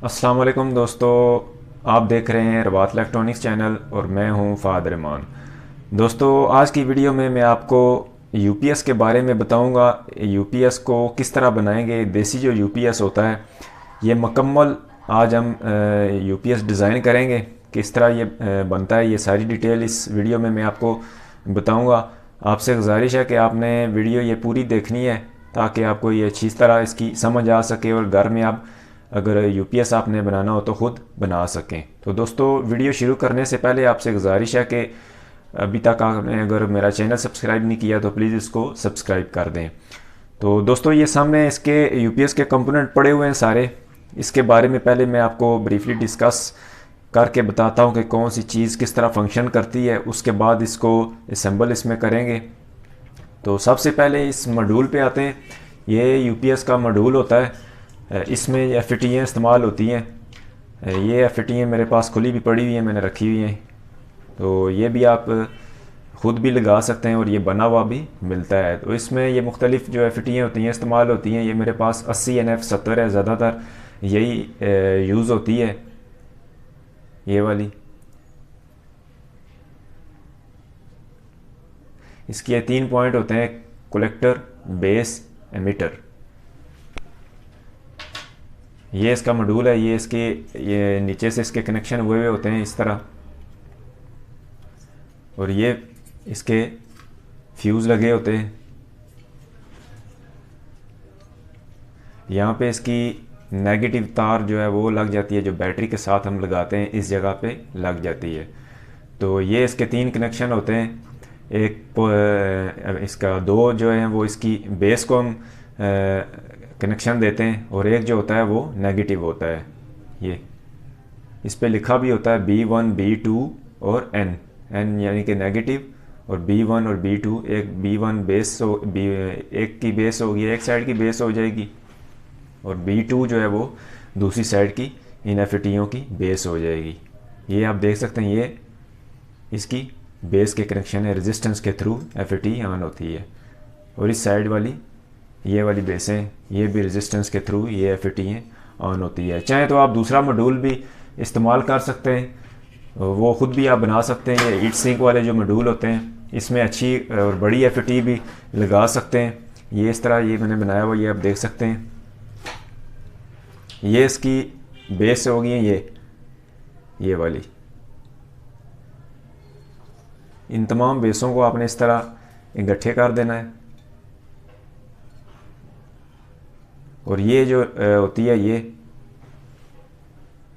अस्सलाम वालेकुम दोस्तों, आप देख रहे हैं रबात इलेक्ट्रॉनिक्स चैनल और मैं हूं फ़ाद रहमान। दोस्तों, आज की वीडियो में मैं आपको यूपीएस के बारे में बताऊंगा। यूपीएस को किस तरह बनाएंगे। देसी जो यूपीएस होता है ये मुकम्मल आज हम यूपीएस डिज़ाइन करेंगे। किस तरह ये बनता है, ये सारी डिटेल इस वीडियो में मैं आपको बताऊंगा। आपसे गुजारिश है कि आपने वीडियो ये पूरी देखनी है ताकि आपको ये अच्छी तरह इसकी समझ आ सके और घर में आप अगर यूपीएस आपने बनाना हो तो ख़ुद बना सकें। तो दोस्तों, वीडियो शुरू करने से पहले आपसे गुजारिश है कि अभी तक आपने अगर मेरा चैनल सब्सक्राइब नहीं किया तो प्लीज़ इसको सब्सक्राइब कर दें। तो दोस्तों, ये सामने इसके यूपीएस के कंपोनेंट पड़े हुए हैं सारे। इसके बारे में पहले मैं आपको ब्रीफली डिस्कस करके बताता हूँ कि कौन सी चीज़ किस तरह फंक्शन करती है। उसके बाद इसको असेंबल इसमें करेंगे। तो सबसे पहले इस मॉड्यूल पे आते हैं। ये यूपीएस का मॉड्यूल होता है। इसमें एफईटीएं इस्तेमाल होती हैं। ये एफईटीएं मेरे पास खुली भी पड़ी हुई हैं, मैंने रखी हुई हैं। तो ये भी आप ख़ुद भी लगा सकते हैं और ये बना हुआ भी मिलता है। तो इसमें ये मुख्तलिफ जो एफईटीएं होती हैं इस्तेमाल होती हैं। ये मेरे पास 80 NF70 है, ज़्यादातर यही यूज़ होती है, ये वाली। इसके 3 पॉइंट होते हैं, कलेक्टर, बेस, एमिटर। ये इसका मॉड्यूल है। ये नीचे से इसके कनेक्शन हुए हुए होते हैं इस तरह, और ये इसके फ्यूज़ लगे होते हैं। यहाँ पे इसकी नेगेटिव तार जो है वो लग जाती है, जो बैटरी के साथ हम लगाते हैं इस जगह पे लग जाती है। तो ये इसके 3 कनेक्शन होते हैं। एक इसका 2 जो है वो इसकी बेस को हम कनेक्शन देते हैं, और एक जो होता है वो नेगेटिव होता है। ये इस पे लिखा भी होता है B1 B2 और N यानी कि नेगेटिव, और B1 और B2। एक B1 बेस एक की बेस होगी, एक साइड की बेस हो जाएगी, और B2 जो है वो दूसरी साइड की इन एफईटीओं की बेस हो जाएगी। ये आप देख सकते हैं, ये इसकी बेस के कनेक्शन है। रेजिस्टेंस के थ्रू एफईटी ऑन होती है। और इस साइड वाली ये वाली बेसें, ये भी रेजिस्टेंस के थ्रू ये एफईटी ऑन होती है। चाहे तो आप दूसरा मॉड्यूल भी इस्तेमाल कर सकते हैं, वो ख़ुद भी आप बना सकते हैं। ये हीट सिंक वाले जो मॉड्यूल होते हैं इसमें अच्छी और बड़ी एफईटी भी लगा सकते हैं। ये इस तरह ये मैंने बनाया हुआ, ये आप देख सकते हैं। ये इसकी बेस होगी, ये वाली। इन तमाम बेसों को आपने इस तरह इकट्ठे कर देना है। और ये जो होती है ये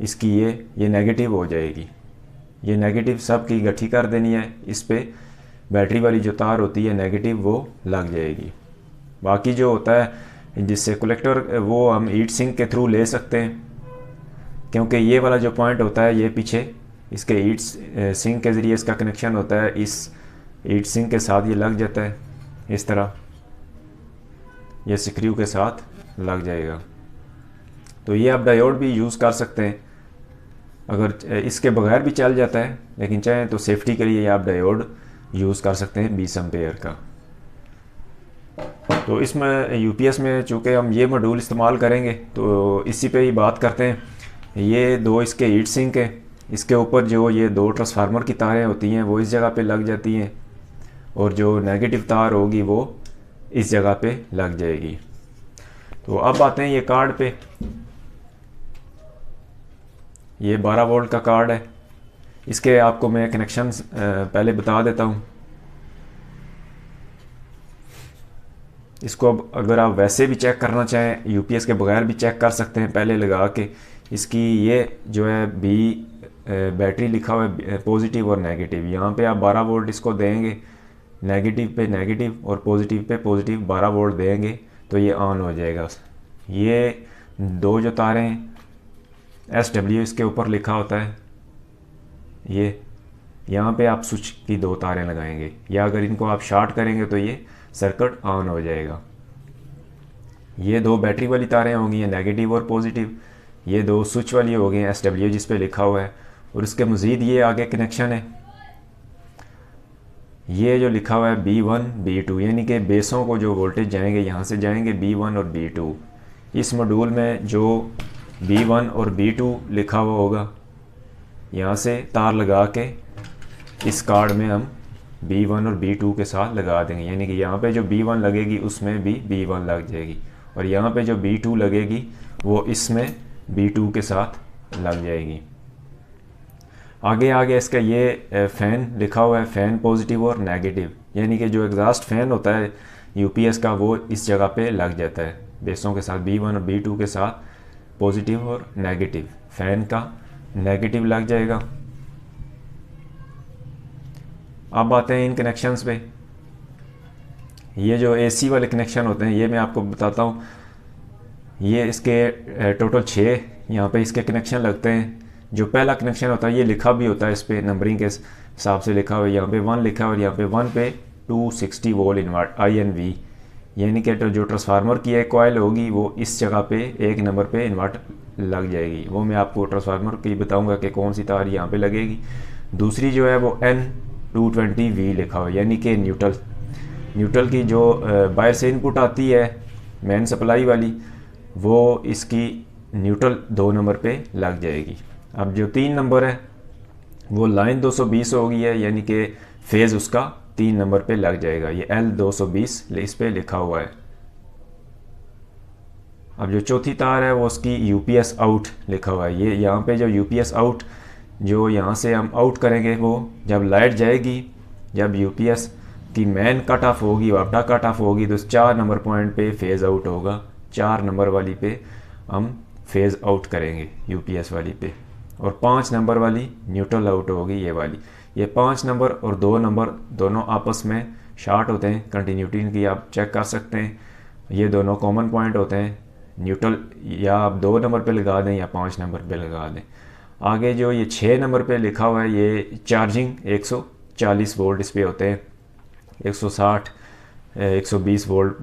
इसकी ये नेगेटिव हो जाएगी। ये नेगेटिव सब की इकट्ठी कर देनी है। इस पे बैटरी वाली जो तार होती है नेगेटिव वो लग जाएगी। बाकी जो होता है जिससे कलेक्टर, वो हम हीट सिंक के थ्रू ले सकते हैं, क्योंकि ये वाला जो पॉइंट होता है ये पीछे इसके हीट सिंक के ज़रिए इसका कनेक्शन होता है। इस हीट सिंक के साथ ये लग जाता है इस तरह, ये स्क्रू के साथ लग जाएगा। तो ये आप डायोड भी यूज़ कर सकते हैं, अगर इसके बगैर भी चल जाता है, लेकिन चाहें तो सेफ्टी के लिए आप डायोड यूज़ कर सकते हैं 20 एम्पेयर का। तो इसमें यूपीएस में चूँकि हम ये मॉड्यूल इस्तेमाल करेंगे तो इसी पे ही बात करते हैं। ये 2 इसके हीट सिंक है। इसके ऊपर जो ये 2 ट्रांसफार्मर की तारें होती हैं वो इस जगह पे लग जाती हैं, और जो नेगेटिव तार होगी वो इस जगह पे लग जाएगी। तो अब आते हैं ये कार्ड पे। ये 12 वोल्ट का कार्ड है। इसके आपको मैं कनेक्शन पहले बता देता हूँ। इसको अब अगर आप वैसे भी चेक करना चाहें, यूपीएस के बगैर भी चेक कर सकते हैं पहले लगा के। इसकी ये जो है बैटरी लिखा हुआ है पॉजिटिव और नेगेटिव। यहाँ पे आप 12 वोल्ट इसको देंगे, नेगेटिव पे नेगेटिव और पॉजिटिव पे पॉजिटिव 12 वोल्ट देंगे तो ये ऑन हो जाएगा। ये 2 जो तारें हैं SW इसके ऊपर लिखा होता है। ये यहाँ पे आप स्विच की 2 तारें लगाएंगे, या अगर इनको आप शॉर्ट करेंगे तो ये सर्किट ऑन हो जाएगा। ये 2 बैटरी वाली तारें होंगी, ये नेगेटिव और पॉजिटिव। ये 2 स्विच वाली हो गई SW जिस पे लिखा हुआ है, और इसके मज़ीद ये आगे कनेक्शन है। ये जो लिखा हुआ है B1 B2, यानी कि बेसों को जो वोल्टेज जाएंगे यहाँ से जाएंगे B1 और B2। इस मॉड्यूल में जो B1 और B2 लिखा हुआ होगा। यहाँ से तार लगा के इस कार्ड में हम B1 और B2 के साथ लगा देंगे, यानी कि यहाँ पे जो B1 लगेगी उसमें भी B1 लग जाएगी, और यहाँ पे जो B2 लगेगी वो इसमें B2 के साथ लग जाएगी। आगे आगे इसका ये फ़ैन लिखा हुआ है, फ़ैन पॉजिटिव और नेगेटिव, यानी कि जो एग्जॉस्ट फ़ैन होता है यूपीएस का वो इस जगह पे लग जाता है बेसों के साथ, B1 और B2 के साथ पॉजिटिव और नेगेटिव। फ़ैन का नेगेटिव लग जाएगा। अब आते हैं इन कनेक्शंस पे। ये जो एसी वाले कनेक्शन होते हैं ये मैं आपको बताता हूँ। ये इसके टोटल 6 यहाँ पे इसके कनेक्शन लगते हैं। जो पहला कनेक्शन होता है ये लिखा भी होता है, इस पर नंबरिंग के हिसाब से लिखा हुआ है, यहाँ पे 1 लिखा हुआ है, यहाँ पे 1 पे 260 वोल्ट इन्वर्ट INV, यानी कि जो ट्रांसफार्मर की एक कॉइल होगी वो इस जगह पे 1 नंबर पे इन्वर्ट लग जाएगी। वो मैं आपको ट्रांसफार्मर की बताऊंगा कि कौन सी तार यहाँ पे लगेगी। दूसरी जो है वो N220V लिखा हुआ है, यानी कि न्यूट्रल की जो बाहर से इनपुट आती है मेन सप्लाई वाली, वो इसकी न्यूट्रल 2 नंबर पे लग जाएगी। अब जो 3 नंबर है वो लाइन 220 होगी है, यानी कि फेज़ उसका 3 नंबर पे लग जाएगा। ये L220 इस पे लिखा हुआ है। अब जो चौथी तार है वो उसकी UPS आउट लिखा हुआ है। ये यहाँ पे जो UPS आउट जो यहाँ से हम आउट करेंगे वो जब लाइट जाएगी, जब UPS की मेन कट ऑफ होगी, वापटा कट ऑफ होगी, तो 4 नंबर पॉइंट पे फेज़ आउट होगा। 4 नंबर वाली पे हम फेज़ आउट करेंगे UPS वाली पे, और 5 नंबर वाली न्यूट्रल आउट होगी ये वाली। ये 5 नंबर और 2 नंबर दोनों आपस में शार्ट होते हैं, कंटिन्यूटी इनकी आप चेक कर सकते हैं। ये दोनों कॉमन पॉइंट होते हैं। न्यूट्रल या आप 2 नंबर पे लगा दें या 5 नंबर पे लगा दें। आगे जो ये 6 नंबर पे लिखा हुआ है ये चार्जिंग 140 वोल्ट इस पे होते हैं। 160 120 वोल्ट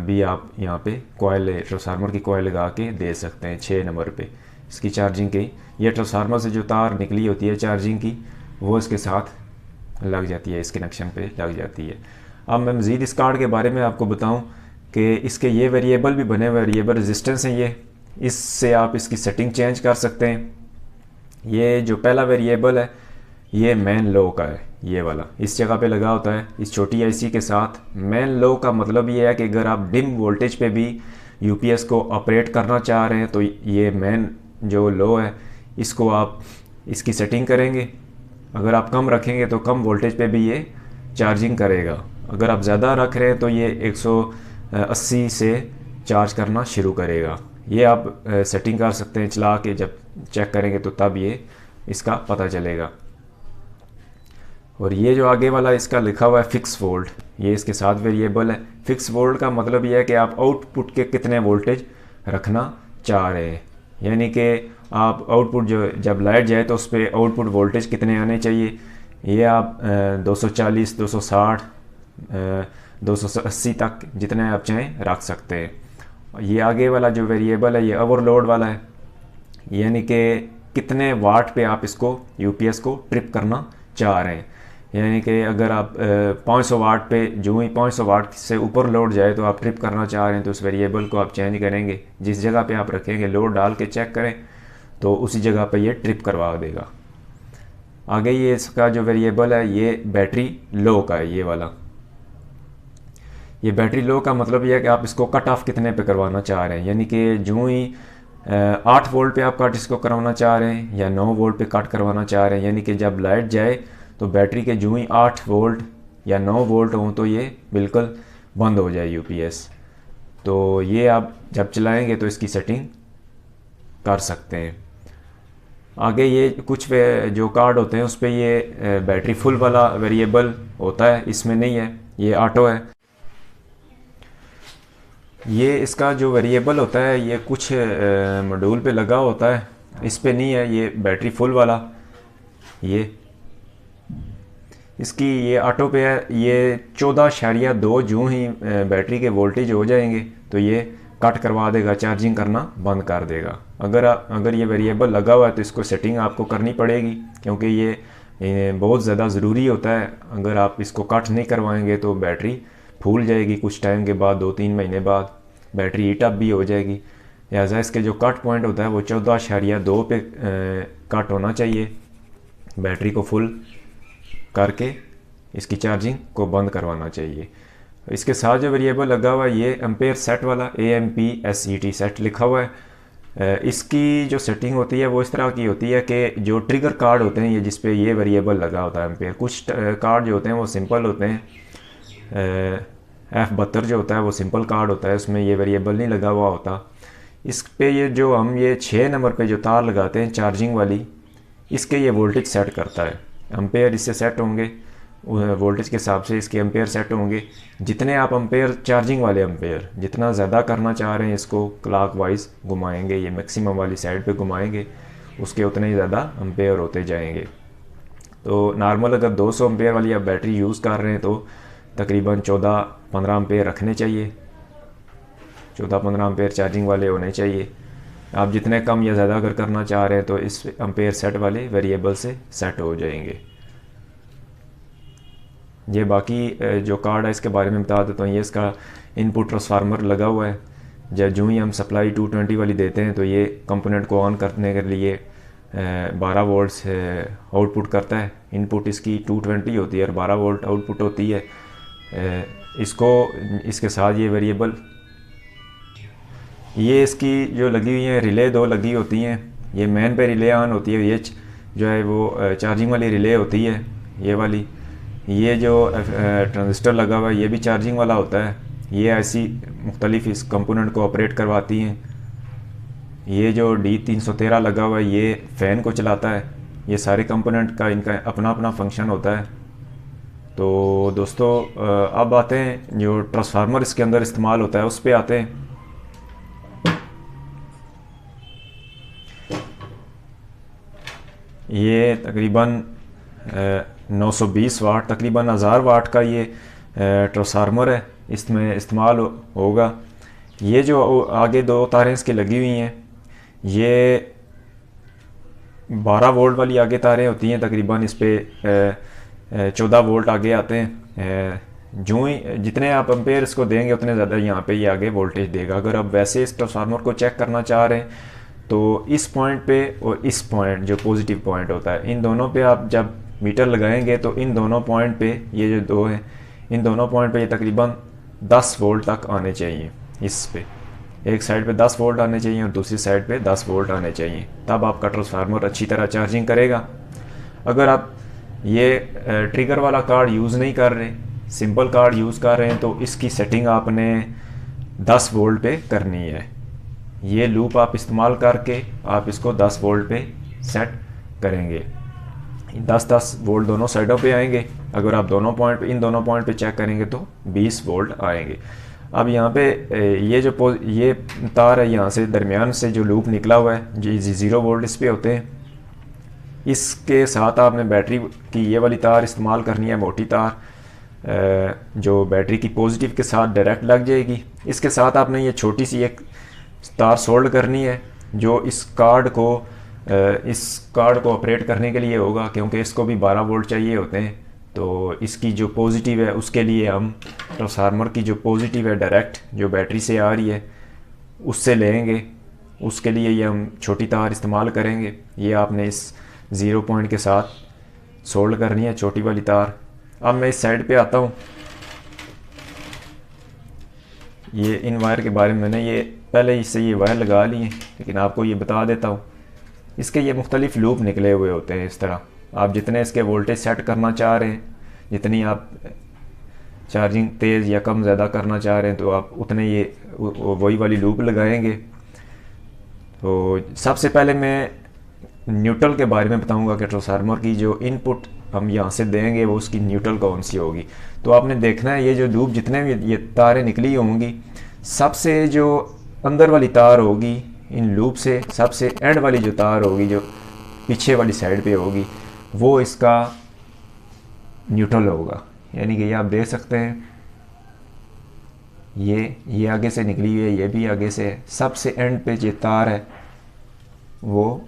भी आप यहाँ पे कॉइल ट्रांसफार्मर की कॉइल लगा के दे सकते हैं 6 नंबर पे इसकी चार्जिंग की। ये ट्रांसफार्मर से जो तार निकली होती है चार्जिंग की वो इसके साथ लग जाती है, इस कनेक्शन पे लग जाती है। अब मैं मज़ीद इस कार्ड के बारे में आपको बताऊं कि इसके ये वेरिएबल भी बने हुए वेरिएबल रेजिस्टेंस हैं। ये इससे आप इसकी सेटिंग चेंज कर सकते हैं। ये जो पहला वेरिएबल है ये मेन लो का है, ये वाला इस जगह पे लगा होता है इस छोटी आईसी के साथ। मेन लो का मतलब ये है कि अगर आप डिम वोल्टेज पे भी यूपीएस को ऑपरेट करना चाह रहे हैं तो ये मेन जो लो है इसको आप इसकी सेटिंग करेंगे। अगर आप कम रखेंगे तो कम वोल्टेज पे भी ये चार्जिंग करेगा। अगर आप ज़्यादा रख रहे हैं तो ये 180 से चार्ज करना शुरू करेगा। ये आप सेटिंग कर सकते हैं चला के, जब चेक करेंगे तो तब ये इसका पता चलेगा। और ये जो आगे वाला इसका लिखा हुआ है फिक्स वोल्ट, ये इसके साथ वेरिएबल है। फिक्स वोल्ट का मतलब ये है कि आप आउटपुट के कितने वोल्टेज रखना चाह रहे हैं, यानी कि आप आउटपुट जो जब लाइट जाए तो उस पर आउटपुट वोल्टेज कितने आने चाहिए। ये आप 240 260 280 तक जितने आप चाहें रख सकते हैं। ये आगे वाला जो वेरिएबल है ये ओवरलोड वाला है, यानी कि कितने वाट पे आप इसको यूपीएस को ट्रिप करना चाह रहे हैं। यानी कि अगर आप 500 वाट पे जो ही 500 वाट से ऊपर लोड जाए तो आप ट्रिप करना चाह रहे हैं तो उस वेरिएबल को आप चेंज करेंगे। जिस जगह पे आप रखेंगे लोड डाल के चेक करें तो उसी जगह पे ये ट्रिप करवा देगा। आगे ये इसका जो वेरिएबल है ये बैटरी लो का है, ये वाला। ये बैटरी लो का मतलब ये है कि आप इसको कट ऑफ कितने पे करवाना चाह रहे हैं, यानी कि जो ही 8 वोल्ट पे आप कट इसको करवाना चाह रहे हैं या 9 वोल्ट पे कट करवाना चाह रहे हैं। यानी कि जब लाइट जाए तो बैटरी के जो ही 8 वोल्ट या 9 वोल्ट हों तो ये बिल्कुल बंद हो जाए यूपीएस। तो ये आप जब चलाएंगे तो इसकी सेटिंग कर सकते हैं। आगे ये कुछ जो कार्ड होते हैं उस पर ये बैटरी फुल वाला वेरिएबल होता है, इसमें नहीं है, ये ऑटो है। ये इसका जो वेरिएबल होता है ये कुछ मॉड्यूल पे लगा होता है, इस पे नहीं है। ये बैटरी फुल वाला ये इसकी ये ऑटो पे है। ये 14.2 जो ही बैटरी के वोल्टेज हो जाएंगे तो ये कट करवा देगा, चार्जिंग करना बंद कर देगा। अगर ये वेरिएबल लगा हुआ है तो इसको सेटिंग आपको करनी पड़ेगी, क्योंकि ये बहुत ज़्यादा ज़रूरी होता है। अगर आप इसको कट नहीं करवाएंगे तो बैटरी फूल जाएगी, कुछ टाइम के बाद 2-3 महीने बाद बैटरी हीट अप भी हो जाएगी। लिहाजा इसके जो कट पॉइंट होता है वो 14.2 पे कट होना चाहिए। बैटरी को फुल करके इसकी चार्जिंग को बंद करवाना चाहिए। इसके साथ जो वेरिएबल लगा हुआ है ये एम्पेयर सेट वाला AMPSET सेट लिखा हुआ है। इसकी जो सेटिंग होती है वो इस तरह की होती है कि जो ट्रिगर कार्ड होते हैं ये जिस पे ये वेरिएबल लगा होता है एम्पेयर, कुछ कार्ड जो होते हैं वो सिंपल होते हैं। F72 जो होता है वो सिंपल कार्ड होता है, उसमें ये वेरिएबल नहीं लगा हुआ होता। इस पे ये जो हम ये 6 नंबर पे जो तार लगाते हैं चार्जिंग वाली, इसके ये वोल्टेज सेट करता है। एम्पेयर इससे सेट होंगे, वोल्टेज के हिसाब से इसके एम्पेयर सेट होंगे। जितने आप एम्पेयर चार्जिंग वाले एम्पेयर जितना ज़्यादा करना चाह रहे हैं इसको क्लॉक वाइज घुमाएंगे, ये मैक्सिमम वाली साइड पे घुमाएंगे, उसके उतने ही ज़्यादा एम्पेयर होते जाएंगे। तो नॉर्मल अगर 200 एम्पेयर वाली आप बैटरी यूज़ कर रहे हैं तो तकरीबन 14-15 एम्पेयर रखने चाहिए, 14-15 एम्पेयर चार्जिंग वाले होने चाहिए। आप जितने कम या ज़्यादा अगर करना चाह रहे हैं तो इस एम्पेयर सेट वाले वेरिएबल से सेट हो जाएंगे। ये बाकी जो कार्ड है इसके बारे में बता देता हूँ। ये इसका इनपुट ट्रांसफार्मर लगा हुआ है। जब जो ही हम सप्लाई 220 वाली देते हैं तो ये कंपोनेंट को ऑन करने के लिए 12 वोल्ट से आउटपुट करता है। इनपुट इसकी 220 होती है और 12 वोल्ट आउटपुट होती है। इसको इसके साथ ये वेरिएबल, ये इसकी जो लगी हुई है रिले 2 लगी होती हैं। ये मेन पे रिले ऑन होती है, ये जो है वो चार्जिंग वाली रिले होती है ये वाली। ये जो ट्रांजिस्टर लगा हुआ है ये भी चार्जिंग वाला होता है। ये ऐसी मुख्तलिफ इस कंपोनेंट को ऑपरेट करवाती हैं। ये जो D313 लगा हुआ है ये फ़ैन को चलाता है। ये सारे कंपोनेंट का इनका अपना अपना फंक्शन होता है। तो दोस्तों अब आते हैं जो ट्रांसफार्मर इसके अंदर इस्तेमाल होता है उस पर आते हैं। ये तकरीबन 920 वाट, तकरीबन 1000 वाट का ये ट्रांसफार्मर है, इसमें इस्तेमाल होगा। ये जो आगे 2 तारें इसकी लगी हुई हैं ये 12 वोल्ट वाली आगे तारें होती हैं। तकरीबन इस पर 14 वोल्ट आगे आते हैं। जो ही जितने आप एम्पेयर इसको देंगे उतने ज़्यादा यहाँ पे ये आगे वोल्टेज देगा। अगर आप वैसे इस ट्रांसफार्मर को चेक करना चाह रहे हैं तो इस पॉइंट पे और इस पॉइंट जो पॉजिटिव पॉइंट होता है, इन दोनों पे आप जब मीटर लगाएंगे तो इन दोनों पॉइंट पे, ये जो 2 हैं, इन दोनों पॉइंट पे ये तकरीबन 10 वोल्ट तक आने चाहिए। इस पे एक साइड पे 10 वोल्ट आने चाहिए और दूसरी साइड पे 10 वोल्ट आने चाहिए, तब आपका ट्रांसफार्मर अच्छी तरह चार्जिंग करेगा। अगर आप ये ट्रिगर वाला कार्ड यूज़ नहीं कर रहे, सिंपल कार्ड यूज़ कर रहे हैं, तो इसकी सेटिंग आपने 10 वोल्ट पे करनी है। ये लूप आप इस्तेमाल करके आप इसको 10 वोल्ट पे सेट करेंगे। 10-10 वोल्ट दोनों साइडों पे आएंगे। अगर आप दोनों पॉइंट पे, इन दोनों पॉइंट पे चेक करेंगे तो 20 वोल्ट आएंगे। अब यहाँ पे ये तार है, यहाँ से दरमियान से जो लूप निकला हुआ है जी 0 वोल्ट इस पे होते हैं। इसके साथ आपने बैटरी की ये वाली तार इस्तेमाल करनी है, मोटी तार जो बैटरी की पॉजिटिव के साथ डायरेक्ट लग जाएगी। इसके साथ आपने ये छोटी सी एक तार सोल्ड करनी है जो इस कार्ड को ऑपरेट करने के लिए होगा, क्योंकि इसको भी 12 वोल्ट चाहिए होते हैं। तो इसकी जो पॉजिटिव है उसके लिए हम ट्रांसफार्मर की जो पॉजिटिव है डायरेक्ट जो बैटरी से आ रही है उससे लेंगे। उसके लिए ये हम छोटी तार इस्तेमाल करेंगे। ये आपने इस 0 पॉइंट के साथ सोल्ड करनी है, छोटी वाली तार। अब मैं इस साइड पे आता हूँ। ये इन वायर के बारे में मैंने ये पहले इससे ये वायर लगा लिए, लेकिन आपको ये बता देता हूँ। इसके ये मुख्तलिफ लूप निकले हुए होते हैं। इस तरह आप जितने इसके वोल्टेज सेट करना चाह रहे हैं, जितनी आप चार्जिंग तेज़ या कम ज़्यादा करना चाह रहे हैं, तो आप उतने ये वही वाली लूप लगाएंगे। तो सबसे पहले मैं न्यूट्रल के बारे में बताऊंगा कि ट्रांसफार्मर की जो इनपुट हम यहाँ से देंगे वो उसकी न्यूट्रल कौन सी होगी। तो आपने देखना है ये जो लूप जितने भी ये तारें निकली होंगी, सबसे जो अंदर वाली तार होगी इन लूप से, सबसे एंड वाली जो तार होगी जो पीछे वाली साइड पे होगी, वो इसका न्यूट्रल होगा। यानी कि ये आप देख सकते हैं ये आगे से निकली हुई है, ये भी आगे से है। सबसे एंड पे जो तार है वो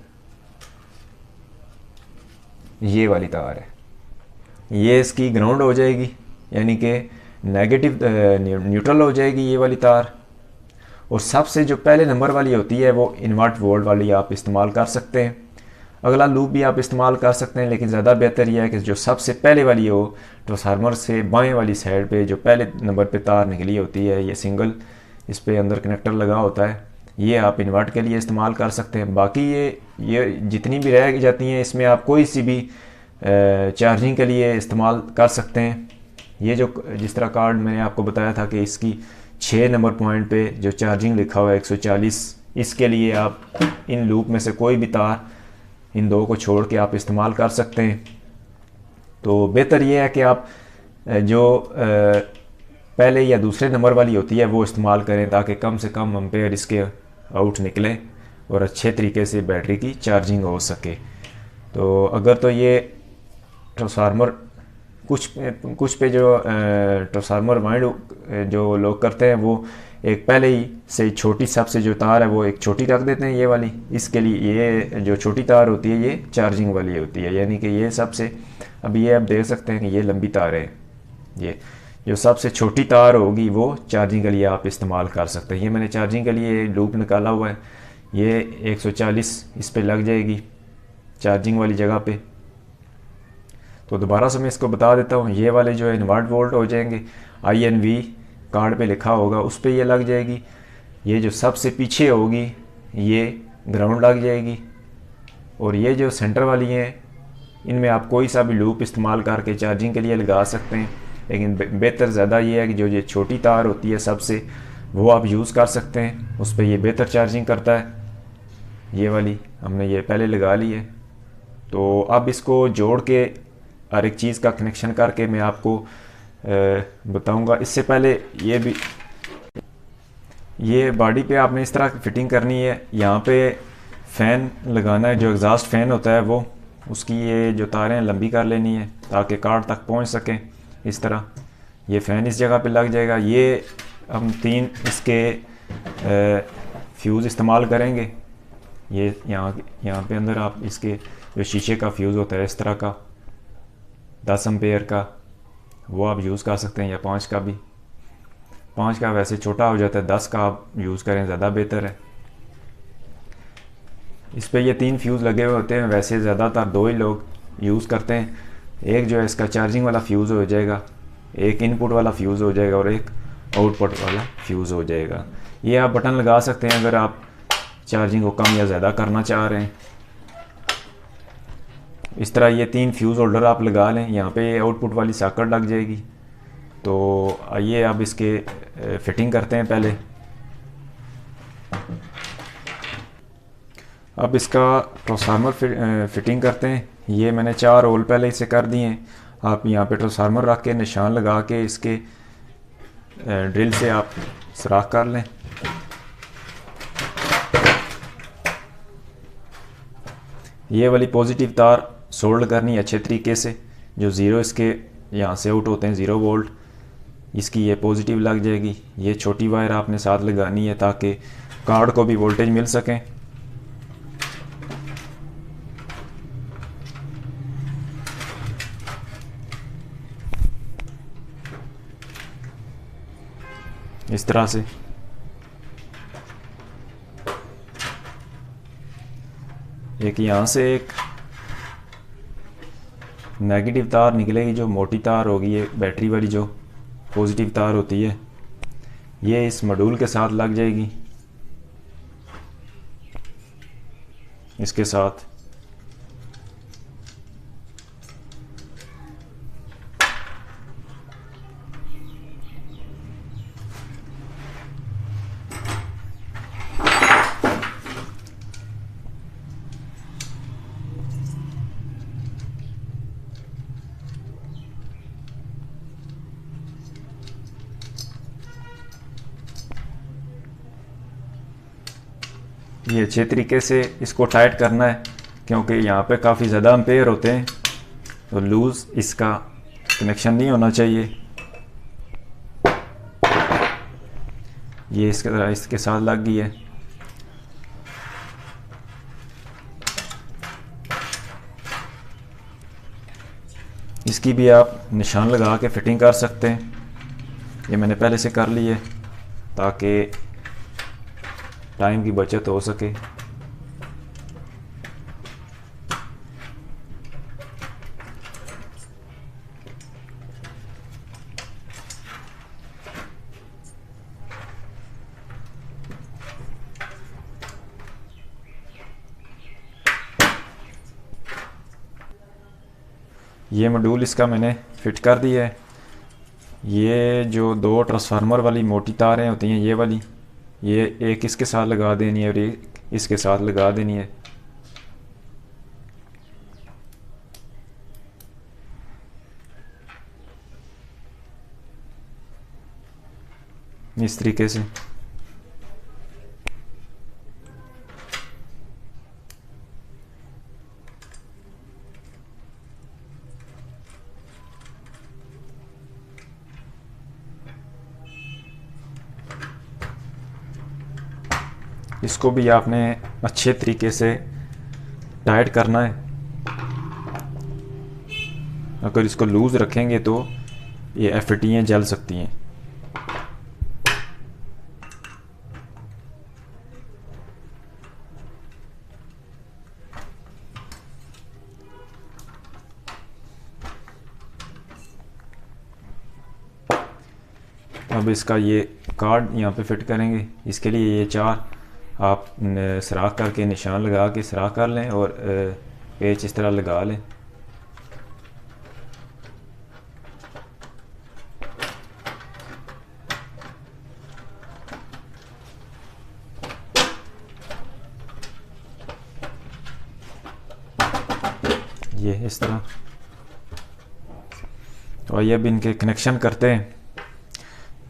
ये वाली तार है, ये इसकी ग्राउंड हो जाएगी, यानी कि नेगेटिव न्यूट्रल हो जाएगी ये वाली तार। और सबसे जो पहले नंबर वाली होती है वो इन्वर्ट वोल्ट वाली आप इस्तेमाल कर सकते हैं। अगला लूप भी आप इस्तेमाल कर सकते हैं, लेकिन ज़्यादा बेहतर यह है कि जो सबसे पहले वाली हो ट्रांसफार्मर से बाएं वाली साइड पे जो पहले नंबर पे तार निकली होती है, ये सिंगल इस पे अंदर कनेक्टर लगा होता है, ये आप इन्वर्ट के लिए इस्तेमाल कर सकते हैं। बाकी ये जितनी भी रह जाती हैं इसमें आप कोई सी भी चार्जिंग के लिए इस्तेमाल कर सकते हैं। ये जो जिस तरह कार्ड मैंने आपको बताया था कि इसकी 6 नंबर पॉइंट पे जो चार्जिंग लिखा हुआ है 140, इसके लिए आप इन लूप में से कोई भी तार इन दो को छोड़ के आप इस्तेमाल कर सकते हैं। तो बेहतर ये है कि आप जो पहले या दूसरे नंबर वाली होती है वो इस्तेमाल करें, ताकि कम से कम एम्पेयर इसके आउट निकले और अच्छे तरीके से बैटरी की चार्जिंग हो सके। तो अगर तो ये ट्रांसफार्मर कुछ पे जो ट्रांसफार्मर वाइंड जो लोग करते हैं वो एक पहले ही से छोटी सबसे जो तार है वो एक छोटी रख देते हैं, ये वाली। इसके लिए ये जो छोटी तार होती है ये चार्जिंग वाली होती है, यानी कि ये सबसे, अब ये आप देख सकते हैं कि ये लंबी तार है, ये जो सबसे छोटी तार होगी वो चार्जिंग के लिए आप इस्तेमाल कर सकते हैं। ये मैंने चार्जिंग के लिए लूप निकाला हुआ है, ये 140 इस पे लग जाएगी चार्जिंग वाली जगह पे। तो दोबारा से मैं इसको बता देता हूँ, ये वाले जो है इन्वर्ट वोल्ट हो जाएंगे, INV कार्ड पे लिखा होगा उस पे ये लग जाएगी। ये जो सबसे पीछे होगी ये ग्राउंड लग जाएगी, और ये जो सेंटर वाली हैं इनमें आप कोई सा भी लूप इस्तेमाल करके चार्जिंग के लिए लगा सकते हैं, लेकिन बेहतर ज़्यादा ये है कि जो ये छोटी तार होती है सबसे, वो आप यूज़ कर सकते हैं, उस पर ये बेहतर चार्जिंग करता है। ये वाली हमने ये पहले लगा ली है। तो अब इसको जोड़ के हर एक चीज़ का कनेक्शन करके मैं आपको बताऊंगा। इससे पहले ये बॉडी पे आपने इस तरह फिटिंग करनी है। यहाँ पे फ़ैन लगाना है, जो एग्जॉस्ट फ़ैन होता है वो, उसकी ये जो तारें लंबी कर लेनी है ताकि कार्ड तक पहुँच सकें। इस तरह ये फ़ैन इस जगह पे लग जाएगा। ये हम 3 इसके फ्यूज़ इस्तेमाल करेंगे। ये यहाँ पे अंदर आप इसके जो शीशे का फ्यूज़ होता है इस तरह का 10 एम्पेयर का, वो आप यूज़ कर सकते हैं, या 5 का भी। 5 का वैसे छोटा हो जाता है, 10 का आप यूज़ करें ज़्यादा बेहतर है। इस पे ये 3 फ्यूज़ लगे हुए होते हैं, वैसे ज़्यादातर 2 ही लोग यूज़ करते हैं। एक जो है इसका चार्जिंग वाला फ्यूज़ हो जाएगा, एक इनपुट वाला फ्यूज़ हो जाएगा, और एक आउटपुट वाला फ्यूज़ हो जाएगा। ये आप बटन लगा सकते हैं अगर आप चार्जिंग को कम या ज़्यादा करना चाह रहे हैं। इस तरह ये 3 फ्यूज़ होल्डर आप लगा लें। यहाँ पे आउटपुट वाली सॉकेट लग जाएगी। तो आइए अब इसके फिटिंग करते हैं पहले। अब इसका ट्रांसफार्मर फिटिंग करते हैं। ये मैंने 4 होल पहले इसे कर दिए हैं। आप यहाँ पे ट्रांसफार्मर रख के निशान लगा के इसके ड्रिल से आप सुराख कर लें। ये वाली पॉजिटिव तार सोल्ड करनी अच्छे तरीके से, जो ज़ीरो इसके यहाँ से आउट होते हैं 0 वोल्ट, इसकी ये पॉजिटिव लग जाएगी। ये छोटी वायर आपने साथ लगानी है ताकि कार्ड को भी वोल्टेज मिल सके। इस तरह से एक यहाँ से एक नेगेटिव तार निकलेगी, जो मोटी तार होगी, ये बैटरी वाली जो पॉजिटिव तार होती है, ये इस मॉड्यूल के साथ लग जाएगी। इसके साथ ये अच्छे तरीके से इसको टाइट करना है, क्योंकि यहाँ पे काफ़ी ज़्यादा एम्पेयर होते हैं, तो लूज़ इसका कनेक्शन नहीं होना चाहिए। ये इसके साथ लग गई है। इसकी भी आप निशान लगा के फिटिंग कर सकते हैं। ये मैंने पहले से कर ली है ताकि टाइम की बचत हो सके। ये मॉड्यूल इसका मैंने फिट कर दिया है। ये जो दो ट्रांसफार्मर वाली मोटी तारें होती हैं, ये वाली, ये एक इसके साथ लगा देनी है और एक इसके साथ लगा देनी है। इस तरीके से। इसको भी आपने अच्छे तरीके से टाइट करना है। अगर इसको लूज़ रखेंगे तो ये एफएटियाँ जल सकती हैं। अब इसका ये कार्ड यहाँ पे फिट करेंगे। इसके लिए ये चार आप सुराख करके निशान लगा के सुराख कर लें और पेच इस तरह लगा लें। ये इस तरह। तो आइए अब इनके कनेक्शन करते हैं।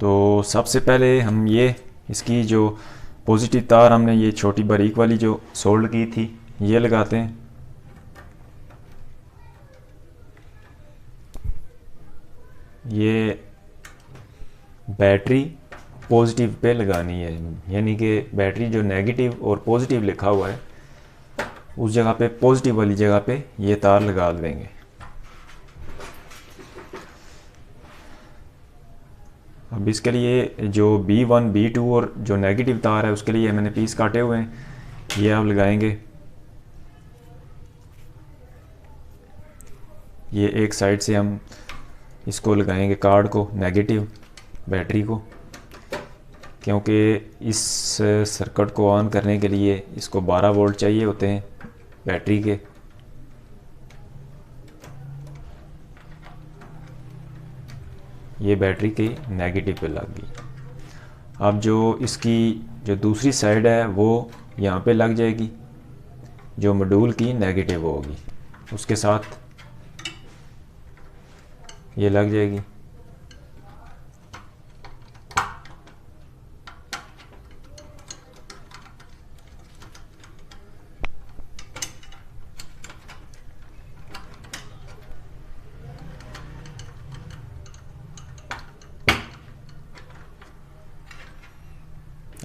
तो सबसे पहले हम ये इसकी जो पॉजिटिव तार हमने ये छोटी बारीक वाली जो सोल्ड की थी ये लगाते हैं। ये बैटरी पॉजिटिव पे लगानी है, यानी कि बैटरी जो नेगेटिव और पॉजिटिव लिखा हुआ है उस जगह पे, पॉजिटिव वाली जगह पे ये तार लगा देंगे। अब इसके लिए जो B1 B2 और जो नेगेटिव तार है उसके लिए मैंने पीस काटे हुए हैं, ये आप लगाएंगे। ये एक साइड से हम इसको लगाएंगे कार्ड को, नेगेटिव बैटरी को, क्योंकि इस सर्किट को ऑन करने के लिए इसको 12 वोल्ट चाहिए होते हैं बैटरी के। ये बैटरी के नेगेटिव पे लग गई। अब जो इसकी जो दूसरी साइड है वो यहाँ पे लग जाएगी, जो मॉड्यूल की नेगेटिव होगी उसके साथ ये लग जाएगी।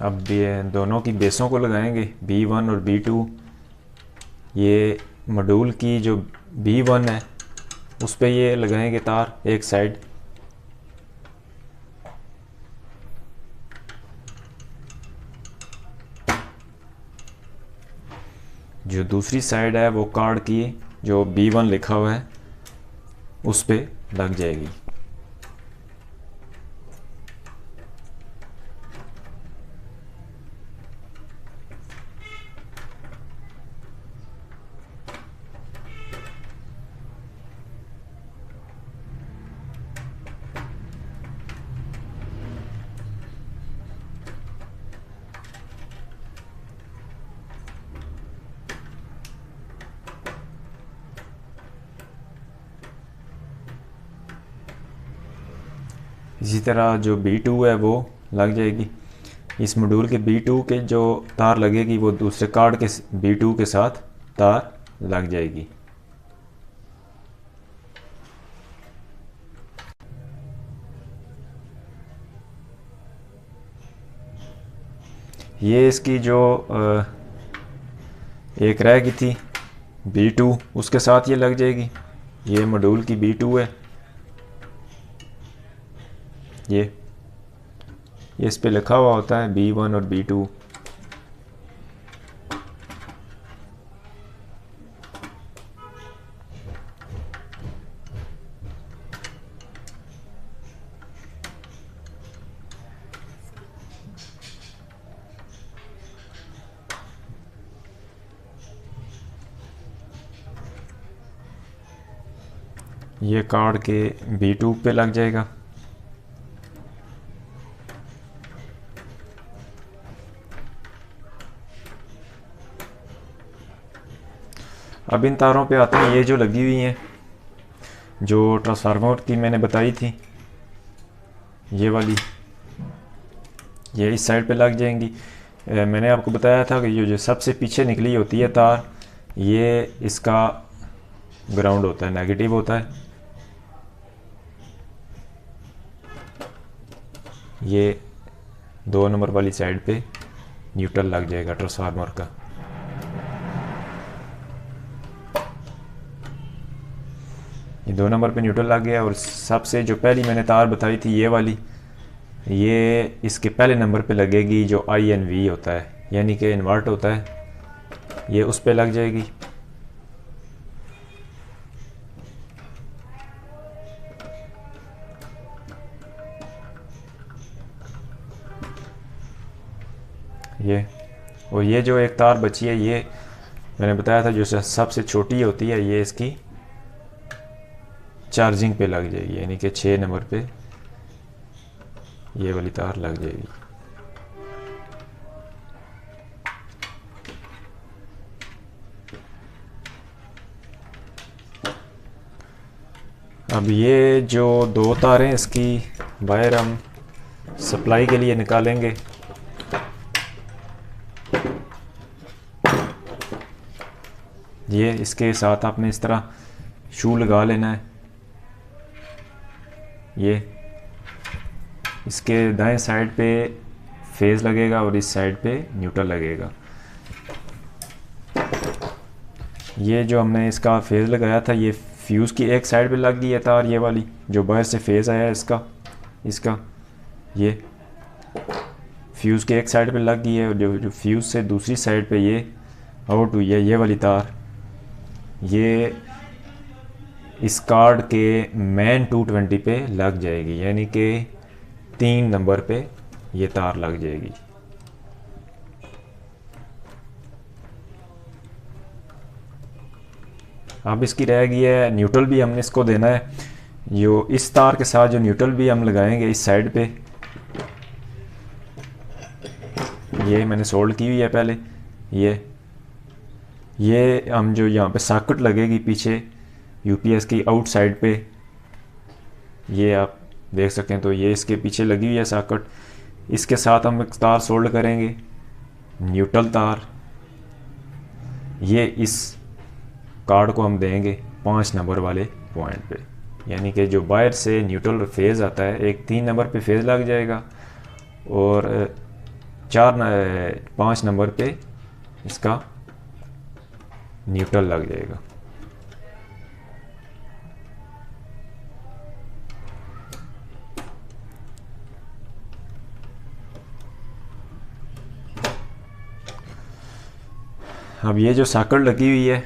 अब दोनों की बेसों को लगाएंगे, B1 और B2। ये मॉड्यूल की जो B1 है उस पे ये लगाएंगे तार एक साइड। जो दूसरी साइड है वो कार्ड की जो B1 लिखा हुआ है उस पे लग जाएगी। इसी तरह जो B2 है वो लग जाएगी। इस मॉड्यूल के B2 के जो तार लगेगी वो दूसरे कार्ड के B2 के साथ तार लग जाएगी। ये इसकी जो एक रह गई थी B2 उसके साथ ये लग जाएगी। ये मॉड्यूल की B2 है, ये इस पे लिखा हुआ होता है B1 और B2। ये कार्ड के बी ट्यूब पे लग जाएगा। अब इन तारों पे आते हैं, ये जो लगी हुई हैं, जो ट्रांसफार्मर की मैंने बताई थी, ये वाली, ये इस साइड पे लग जाएंगी। मैंने आपको बताया था कि ये जो सबसे पीछे निकली होती है तार, ये इसका ग्राउंड होता है, नेगेटिव होता है। ये 2 नंबर वाली साइड पे न्यूट्रल लग जाएगा ट्रांसफार्मर का। ये 2 नंबर पे न्यूट्रल लग गया। और सबसे जो पहली मैंने तार बताई थी, ये वाली, ये इसके पहले नंबर पे लगेगी, जो INV होता है, यानी कि इन्वर्ट होता है, ये उस पे लग जाएगी। ये, और ये जो एक तार बची है, ये मैंने बताया था जो सबसे छोटी होती है, ये इसकी चार्जिंग पे लग जाएगी, यानी कि 6 नंबर पे ये वाली तार लग जाएगी। अब ये जो 2 तारें इसकी वायर हम सप्लाई के लिए निकालेंगे। ये इसके साथ आपने इस तरह शू लगा लेना है। ये इसके दाएं साइड पे फेज़ लगेगा और इस साइड पे न्यूट्रल लगेगा। ये जो हमने इसका फेज़ लगाया था, ये फ्यूज़ की एक साइड पे लग गई है तार, ये वाली जो बाहर से फेज़ आया है इसका ये फ्यूज़ के एक साइड पे लग गई है। और जो फ्यूज़ से दूसरी साइड पे ये आउट हुई है, ये वाली तार, ये इस कार्ड के मेन 220 पे लग जाएगी, यानी कि 3 नंबर पे ये तार लग जाएगी। अब इसकी रह गई है न्यूट्रल, भी हमने इसको देना है। जो इस तार के साथ जो न्यूट्रल भी हम लगाएंगे इस साइड पे, ये मैंने सोल्ड की हुई है पहले। ये हम जो यहाँ पे सॉकेट लगेगी पीछे UPS की आउट साइड पे, ये आप देख सकते हैं, तो ये इसके पीछे लगी हुई है सॉकेट। इसके साथ हम एक तार सोल्ड करेंगे, न्यूट्रल तार। ये इस कार्ड को हम देंगे 5 नंबर वाले पॉइंट पे, यानी कि जो बाहर से न्यूट्रल फेज़ आता है, एक 3 नंबर पे फेज़ लग जाएगा और 5 नंबर पे इसका न्यूट्रल लग जाएगा। अब ये जो सॉकेट लगी हुई है,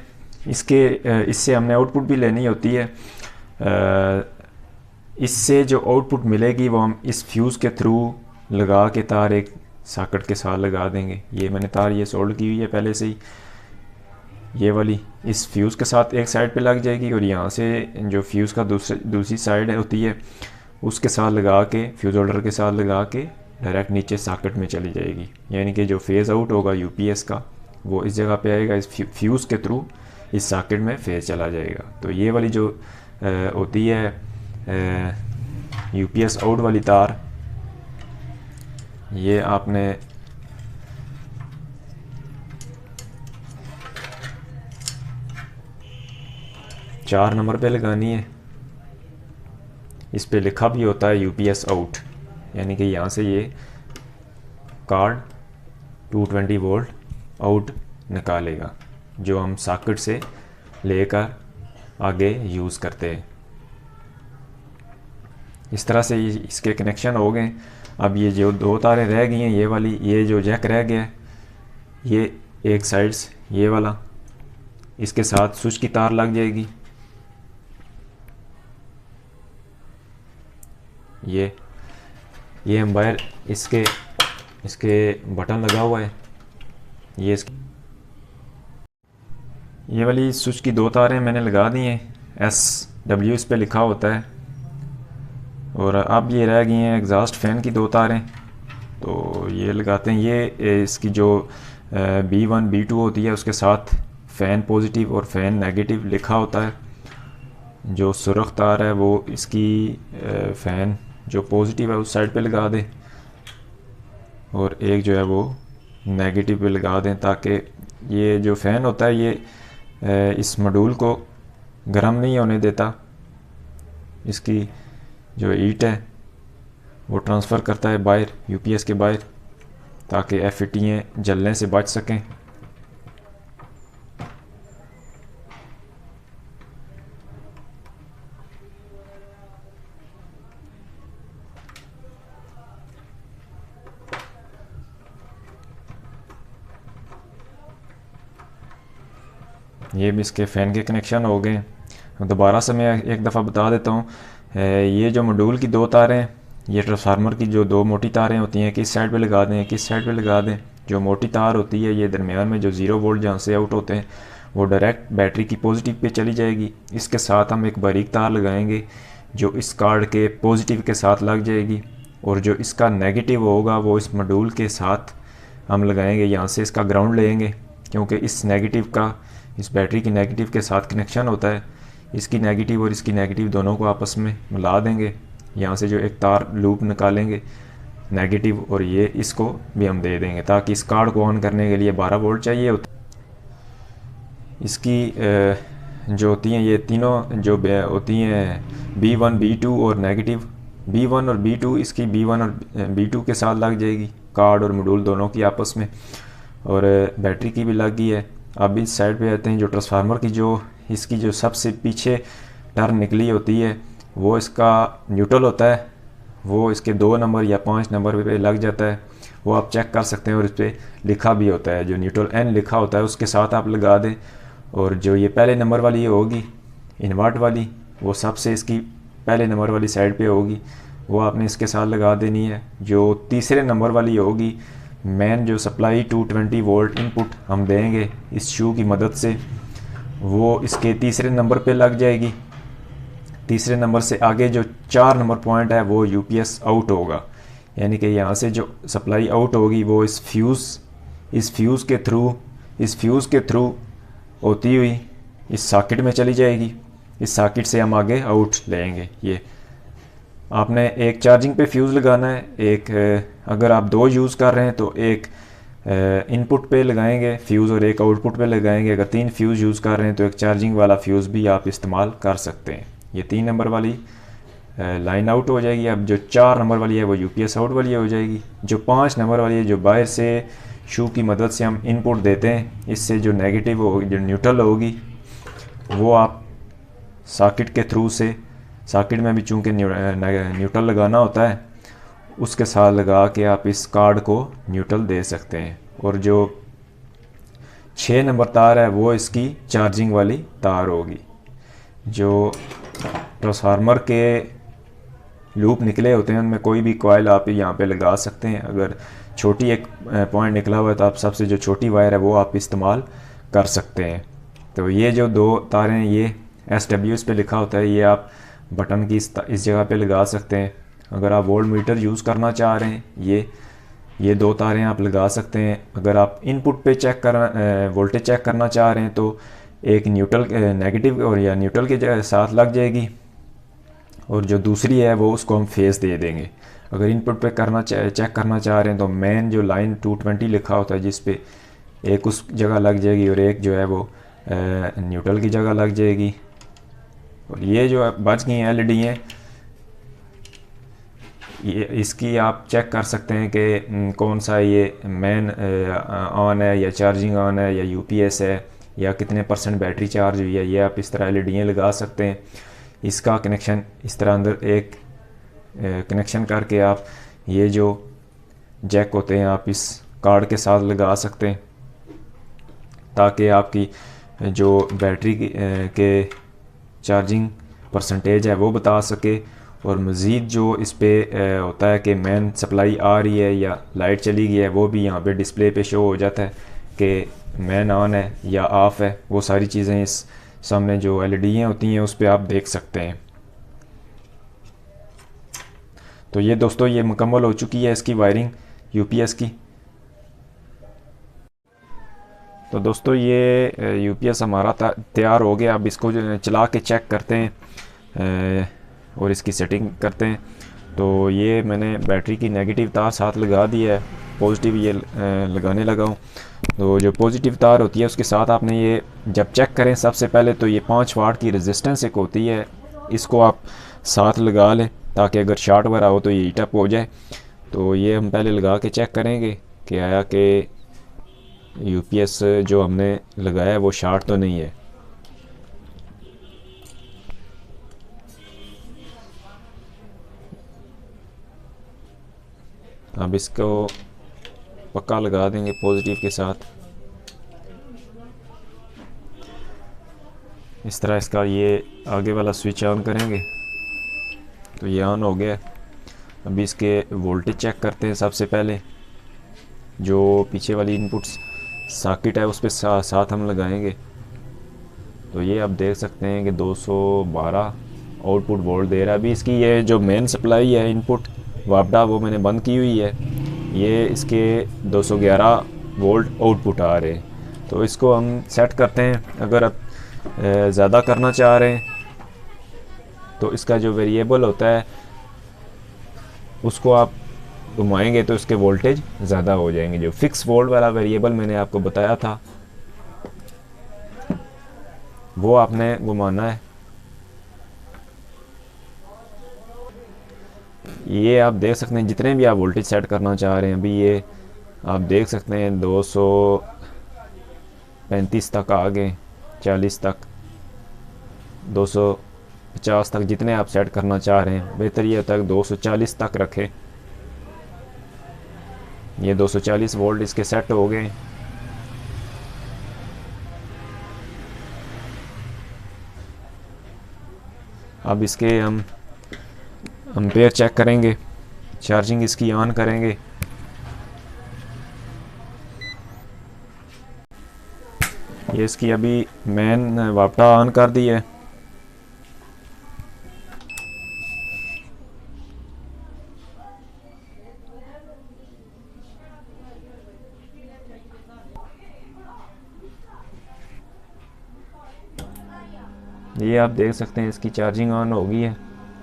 इससे हमने आउटपुट भी लेनी होती है। इससे जो आउटपुट मिलेगी वो हम इस फ्यूज़ के थ्रू लगा के तार एक सॉकेट के साथ लगा देंगे। ये मैंने तार ये सोल्ड की हुई है पहले से ही। ये वाली इस फ्यूज़ के साथ एक साइड पे लग जाएगी और यहाँ से जो फ्यूज़ का दूसरी साइड होती है उसके साथ लगा के, फ्यूज़ होल्डर के साथ लगा के डायरेक्ट नीचे सॉकेट में चली जाएगी। यानी कि जो फेज़ आउट होगा UPS का, वो इस जगह पे आएगा, इस फ्यूज़ के थ्रू इस सॉकेट में फेज़ चला जाएगा। तो ये वाली जो होती है UPS आउट वाली तार, ये आपने चार नंबर पे लगानी है। इस पे लिखा भी होता है UPS आउट, यानी कि यहाँ से ये कार्ड 220 वोल्ट आउट निकालेगा, जो हम सॉकेट से लेकर आगे यूज़ करते हैं। इस तरह से इसके कनेक्शन हो गए। अब ये जो 2 तारें रह गई हैं, ये वाली, ये जो जैक रह गया है, ये एक साइड्स ये वाला, इसके साथ स्विच की तार लग जाएगी। ये हम बाहर इसके बटन लगा हुआ है, ये वाली स्विच की 2 तारें मैंने लगा दी हैं S डब्ल्यू इस पे लिखा होता है। और अब ये रह गई हैं एग्ज़ास्ट फ़ैन की दो तारें, तो ये लगाते हैं। ये इसकी जो B1 B2 होती है उसके साथ फ़ैन पॉजिटिव और फ़ैन नेगेटिव लिखा होता है। जो सुर्ख तार है वो इसकी फ़ैन जो पॉजिटिव है उस साइड पे लगा दें और एक जो है वो नेगेटिव पे लगा दें, ताकि ये जो फ़ैन होता है ये इस मॉड्यूल को गर्म नहीं होने देता। इसकी जो हीट है वो ट्रांसफ़र करता है बाहर यूपीएस के बाहर, ताकि एफईटीएँ जलने से बच सकें। ये भी इसके फ़ैन के कनेक्शन हो गए। दोबारा से मैं एक दफ़ा बता देता हूँ, ये जो मॉड्यूल की दो तारें हैं, ये ट्रांसफार्मर की जो दो मोटी तारें होती हैं किस साइड पे लगा दें, किस साइड पे लगा दें। जो मोटी तार होती है ये दरमियान में जो 0 वोल्ट जहाँ से आउट होते हैं वो डायरेक्ट बैटरी की पॉजिटिव पे चली जाएगी। इसके साथ हम एक बारीक तार लगाएंगे जो इस कार्ड के पॉजिटिव के साथ लग जाएगी, और जो इसका नेगेटिव होगा वो इस मॉड्यूल के साथ हम लगाएंगे। यहाँ से इसका ग्राउंड लेंगे, क्योंकि इस नेगेटिव का इस बैटरी की नेगेटिव के साथ कनेक्शन होता है। इसकी नेगेटिव और इसकी नेगेटिव दोनों को आपस में मिला देंगे। यहाँ से जो एक तार लूप निकालेंगे नेगेटिव, और ये इसको भी हम दे देंगे, ताकि इस कार्ड को ऑन करने के लिए 12 वोल्ट चाहिए होता है। इसकी जो होती हैं ये तीनों जो होती हैं B1 B2 और नेगेटिव B1 और B2, इसकी B1 और B2 के साथ लग जाएगी कार्ड और मॉड्यूल दोनों की आपस में, और बैटरी की भी लग गई है। अब इस साइड पे आते हैं। जो ट्रांसफार्मर की जो इसकी जो सबसे पीछे टर्न निकली होती है वो इसका न्यूट्रल होता है, वो इसके 2 नंबर या 5 नंबर पे लग जाता है। वो आप चेक कर सकते हैं, और इस पर लिखा भी होता है, जो न्यूट्रल N लिखा होता है उसके साथ आप लगा दें। और जो ये पहले नंबर वाली होगी इन्वर्ट वाली, वो सबसे इसकी पहले नंबर वाली साइड पे होगी, वो आपने इसके साथ लगा देनी है। जो तीसरे नंबर वाली होगी मेन जो सप्लाई 220 वोल्ट इनपुट हम देंगे इस शू की मदद से, वो इसके तीसरे नंबर पे लग जाएगी। तीसरे नंबर से आगे जो 4 नंबर पॉइंट है वो यूपीएस आउट होगा, यानी कि यहाँ से जो सप्लाई आउट होगी वो इस फ्यूज़ के थ्रू होती हुई इस सॉकेट में चली जाएगी। इस सॉकेट से हम आगे आउट लेंगे। ये आपने एक चार्जिंग पे फ्यूज़ लगाना है, एक अगर आप 2 यूज़ कर रहे हैं तो एक इनपुट पे लगाएंगे फ्यूज़ और एक आउटपुट पे लगाएंगे। अगर 3 फ्यूज़ यूज़ कर रहे हैं तो एक चार्जिंग वाला फ्यूज़ भी आप इस्तेमाल कर सकते हैं। ये 3 नंबर वाली लाइन आउट हो जाएगी। अब जो 4 नंबर वाली है वो यूपीएस आउट वाली हो जाएगी। जो 5 नंबर वाली है जो बाहर से शू की मदद से हम इनपुट देते हैं, इससे जो नेगेटिव होगी जो न्यूट्रल होगी वो आप सॉकेट के थ्रू से, सॉकेट में भी चूँकि न्यूट्रल लगाना होता है, उसके साथ लगा के आप इस कार्ड को न्यूट्रल दे सकते हैं। और जो 6 नंबर तार है वो इसकी चार्जिंग वाली तार होगी। जो ट्रांसफार्मर के लूप निकले होते हैं उनमें कोई भी कॉइल आप यहाँ पे लगा सकते हैं। अगर छोटी एक पॉइंट निकला हुआ है तो आप सबसे जो छोटी वायर है वो आप इस्तेमाल कर सकते हैं। तो ये जो 2 तारें हैं ये SW इस पे लिखा होता है, ये आप बटन की इस जगह पे लगा सकते हैं। अगर आप वोल्ट मीटर यूज़ करना चाह रहे हैं ये 2 तारें आप लगा सकते हैं। अगर आप इनपुट पे वोल्टेज चेक करना चाह रहे हैं तो एक न्यूट्रल नेगेटिव और या न्यूट्रल के साथ लग जाएगी, और जो दूसरी है वो उसको हम फेस दे देंगे। अगर इनपुट पे चेक करना चाह रहे हैं तो मेन जो लाइन 220 लिखा होता है जिस पे एक उस जगह लग जाएगी और एक जो है वो न्यूट्रल की जगह लग जाएगी। और ये जो बच गई LED हैं ये इसकी आप चेक कर सकते हैं कि कौन सा ये मेन ऑन है या चार्जिंग ऑन है या यूपीएस है या कितने % बैटरी चार्ज हुई है। ये आप इस तरह LED लगा सकते हैं। इसका कनेक्शन इस तरह अंदर एक कनेक्शन करके आप ये जो जैक होते हैं आप इस कार्ड के साथ लगा सकते हैं, ताकि आपकी जो बैटरी के चार्जिंग % है वो बता सके। और मज़ीद जो इस पे होता है कि मेन सप्लाई आ रही है या लाइट चली गई है वो भी यहाँ पे डिस्प्ले पे शो हो जाता है कि मेन ऑन है या ऑफ़ है। वो सारी चीज़ें इस सामने जो एलईडी होती हैं उस पर आप देख सकते हैं। तो ये दोस्तों ये मुकम्मल हो चुकी है इसकी वायरिंग यूपीएस की। तो दोस्तों ये यूपीएस हमारा तैयार हो गया। अब इसको चला के चेक करते हैं और इसकी सेटिंग करते हैं। तो ये मैंने बैटरी की नेगेटिव तार साथ लगा दी है, पॉजिटिव ये लगाने लगा हूँ। तो जो पॉजिटिव तार होती है उसके साथ आपने ये जब चेक करें सबसे पहले तो ये 5 वाट की रेजिस्टेंस एक होती है, इसको आप साथ लगा लें ताकि अगर शॉर्ट वगैरह हो तो ये हीट अप हो जाए। तो ये हम पहले लगा के चेक करेंगे कि आया कि यूपीएस जो हमने लगाया है वो शॉर्ट तो नहीं है। अब इसको पक्का लगा देंगे पॉजिटिव के साथ। इस तरह इसका ये आगे वाला स्विच ऑन करेंगे तो ये ऑन हो गया। अभी इसके वोल्टेज चेक करते हैं। सबसे पहले जो पीछे वाली इनपुट सॉकेट है उस पर साथ हम लगाएंगे। तो ये आप देख सकते हैं कि 212 आउटपुट वोल्ट दे रहा है। अभी इसकी ये जो मेन सप्लाई है इनपुट वापडा वो मैंने बंद की हुई है, ये इसके 211 वोल्ट आउटपुट आ रहे हैं। तो इसको हम सेट करते हैं। अगर आप ज़्यादा करना चाह रहे हैं तो इसका जो वेरिएबल होता है उसको आप घुमाएंगे तो इसके वोल्टेज ज़्यादा हो जाएंगे। जो फिक्स वोल्ट वाला वेरिएबल मैंने आपको बताया था वो आपने घुमाना है। ये आप देख सकते हैं जितने भी आप वोल्टेज सेट करना चाह रहे हैं। अभी ये आप देख सकते हैं 235 तक आ गए, 40 तक, 250 तक, जितने आप सेट करना चाह रहे हैं। बेहतर ये होता है 240 तक रखें। ये 240 वोल्ट इसके सेट हो गए। अब इसके हम एम्पेयर चेक करेंगे, चार्जिंग इसकी ऑन करेंगे। ये इसकी अभी मेन वापटा ऑन कर दी है। ये आप देख सकते हैं इसकी चार्जिंग ऑन हो गई है।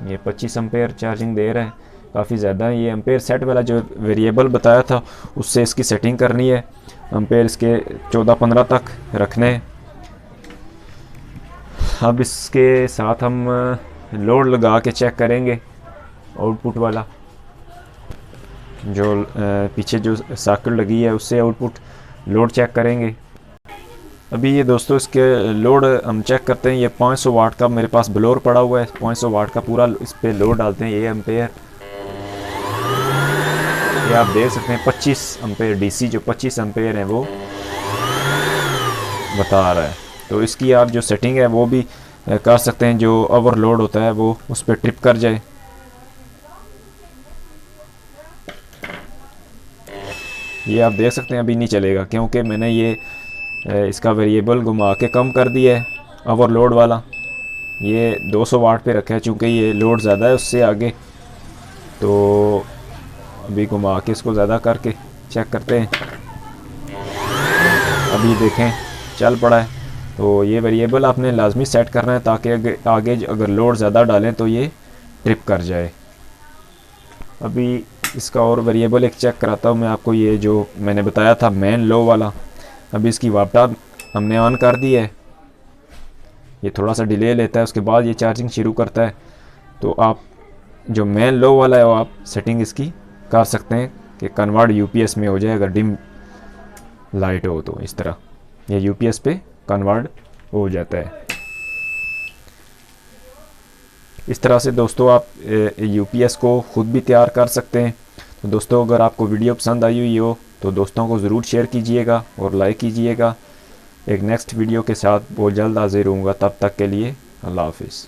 ये 25 एम्पेयर चार्जिंग दे रहा है, काफ़ी ज़्यादा है। ये एम्पेयर सेट वाला जो वेरिएबल बताया था उससे इसकी सेटिंग करनी है। एम्पेयर इसके 14-15 तक रखने हैं। अब इसके साथ हम लोड लगा के चेक करेंगे आउटपुट वाला, जो पीछे जो सॉकेट लगी है उससे आउटपुट लोड चेक करेंगे। अभी ये दोस्तों इसके लोड हम चेक करते हैं। ये 500 वाट का मेरे पास ब्लोअर पड़ा हुआ है, 500 वाट का पूरा इस पे लोड डालते हैं। ये एम्पेयर ये आप देख सकते हैं 25 एम्पेयर डीसी जो 25 एम्पेयर है वो बता रहा है। तो इसकी आप जो सेटिंग है वो भी कर सकते हैं, जो ओवरलोड होता है वो उस पर ट्रिप कर जाए। ये आप देख सकते हैं अभी नहीं चलेगा क्योंकि मैंने ये इसका वेरिएबल घुमा के कम कर दिया है ओवरलोड वाला। ये 200 वाट पे रखा है चूँकि ये लोड ज़्यादा है उससे आगे। तो अभी घुमा के इसको ज़्यादा करके चेक करते हैं। अभी देखें चल पड़ा है। तो ये वेरिएबल आपने लाजमी सेट करना है ताकि आगे अगर लोड ज़्यादा डालें तो ये ट्रिप कर जाए। अभी इसका और वेरिएबल एक चेक कराता हूँ मैं आपको। ये जो मैंने बताया था मेन लो वाला, अभी इसकी वापटा हमने ऑन कर दी है। ये थोड़ा सा डिले लेता है, उसके बाद ये चार्जिंग शुरू करता है। तो आप जो मेन लो वाला है वो आप सेटिंग इसकी कर सकते हैं कि कन्वर्ट यूपीएस में हो जाए अगर डिम लाइट हो तो। इस तरह ये यूपीएस पे कन्वर्ट हो जाता है। इस तरह से दोस्तों आप यूपीएस को ख़ुद भी तैयार कर सकते हैं। तो दोस्तों अगर आपको वीडियो पसंद आई हुई हो तो दोस्तों को ज़रूर शेयर कीजिएगा और लाइक कीजिएगा। एक नेक्स्ट वीडियो के साथ बहुत जल्द हाजिर होऊंगा। तब तक के लिए अल्लाह हाफिज़।